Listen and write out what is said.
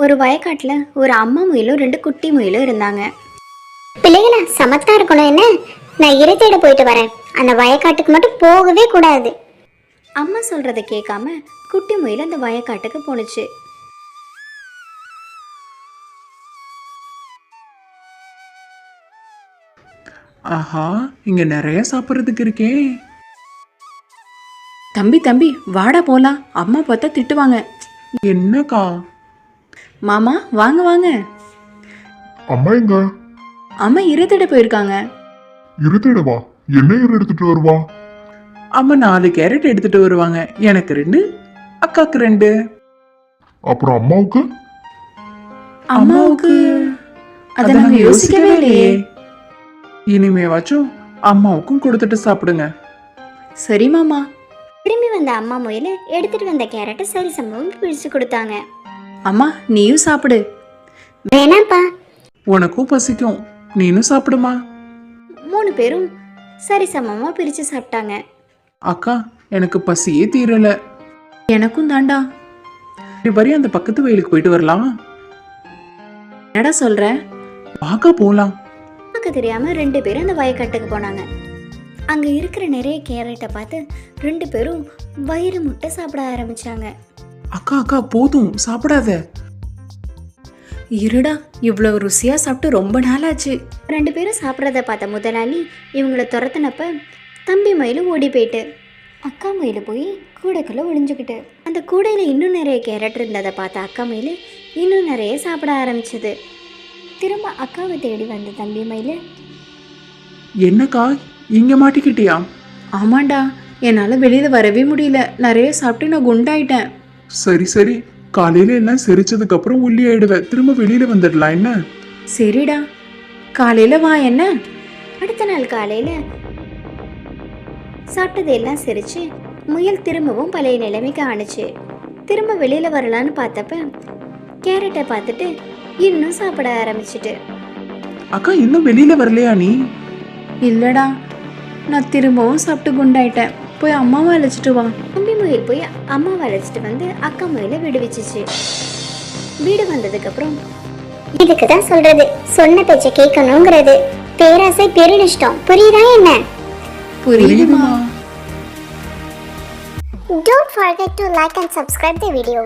ஒரு வயக்காட்டுல ஒரு அம்மா முயலும் 2 குட்டி முயலும் இருந்தாங்க. பிள்ளைகளா சமத்தா இருக்கணும். என்ன, நான் இறை தேட போயிட்டு வரேன். அந்த வயக்காட்டுக்கு மட்டும் போகவே கூடாது. அம்மா சொல்றத கேட்காம குட்டி முயல் அந்த வயக்காட்டுக்கு போனுச்சு. ஆஹா, இங்க நிறைய சாப்பிட்றதுக்கு இருக்கே. தம்பி தம்பி வாடா போலாம், அம்மா பார்த்தா திட்டுவாங்க. என்னக்கா? மாமா வாங்க வாங்க. அம்மா எங்க? அம்மா இறைத்திட போயிருக்காங்க. இருத்திடவா? என்ன இரு எடுத்துட்டு வருவா? அம்மா 4 கேரட் எடுத்துட்டு வருவாங்க. எனக்கு 2, அக்காக்கு 2. அப்புறம் அம்மாவுக்கு? அம்மாவுக்கு அதை நாங்க யோசிக்கவே இல்லையே. இனிமேவாச்சும் அம்மாவுக்கும் கொடுத்துட்டு சாப்பிடுங்க. சரி மாமா. திரும்பி வந்த அம்மா முயல் எடுத்துட்டு வந்த கேரட்டை சரி சமம் பிரிச்சு கொடுத்தாங்க. அம்மா நீயும் சாப்பிடு. வேணாப்பா. உனக்கும் பசிக்கும், நீனும் சாப்பிடுமா. 3 பேரும் சரி சமமா பிரிச்சு சாப்பிட்டாங்க. அக்கா, எனக்கு பசியே தீரல. எனக்கும் தாண்டா. வரி அந்த பக்கத்து வயலுக்கு போயிட்டு வரலாம். என்னடா சொல்ற? வாக்கா போலாம். நமக்கு தெரியாம 2 பேரும் அந்த வயக்காட்டுக்கு போனாங்க. அங்க இருக்கிற நிறைய கேரட்டை பார்த்து 2 பேரும் வயிறு முட்டை சாப்பிட ஆரம்பிச்சாங்க. அக்கா அக்கா போதும், சாப்பிடாத. இருடா, இவ்வளவு ருசியா சாப்பிட்டு ரொம்ப நாள் ஆச்சு. 2 பேரும் சாப்பிட்றத பார்த்த முதலாளி இவங்களை துரத்துனப்ப தம்பி மயிலும் ஓடி போயிட்டு அக்கா மயில போய் கூடைக்குள்ள ஒளிஞ்சுக்கிட்டு அந்த கூடையில இன்னும் நிறைய கேரட் இருந்ததை பார்த்த அக்கா மயில் இன்னும் நிறைய சாப்பிட ஆரம்பிச்சது. திரும்ப அக்காவை தேடி வந்த தம்பி மயில், என்னக்கா இங்க மாட்டிக்கிட்டியா? ஆமாண்டா, என்னால வெளியில வரவே முடியல. நிறைய சாப்பிட்டு நான் குண்டாயிட்டேன். சரி சரி, காலையில எல்லாம் செரிச்சதுக்கு அப்புறம் உள்ளி ஆயிடுவேன். திரும்ப வெளியில வந்துடலாம். என்ன? சரிடா, காலையில வா. என்ன? அடுத்த நாள் காலையில சாப்பிட்டதெல்லாம் சிரிச்சு முயல் திரும்பவும் பழைய நிலைமைக்கு ஆணுச்சு. திரும்ப வெளியில வரலான்னு பார்த்தப்ப கேரட்டை பார்த்துட்டு இன்னும் சாப்பிட ஆரம்பிச்சிட்டு. அக்கா இன்னும் வெளியில வரலையா நீ? இல்லடா, நான் திரும்பவும் சாப்பிட்டு குண்டாயிட்டேன். போய் அம்மாவை அழைச்சிட்டு வா. தம்பி முயல் போய் அம்மாவை அழைச்சிட்டு வந்து அக்கா முயலை விடுவிச்சிச்சு. வீடு வந்ததுக்கு அப்புறம் இதுக்கு தான் சொல்றது, சொன்ன பேச்ச கேட்கணுங்கிறது. பேராசை பெருநஷ்டம். புரியுதா என்ன? புரியுதுமா. Don't forget to like and subscribe the video.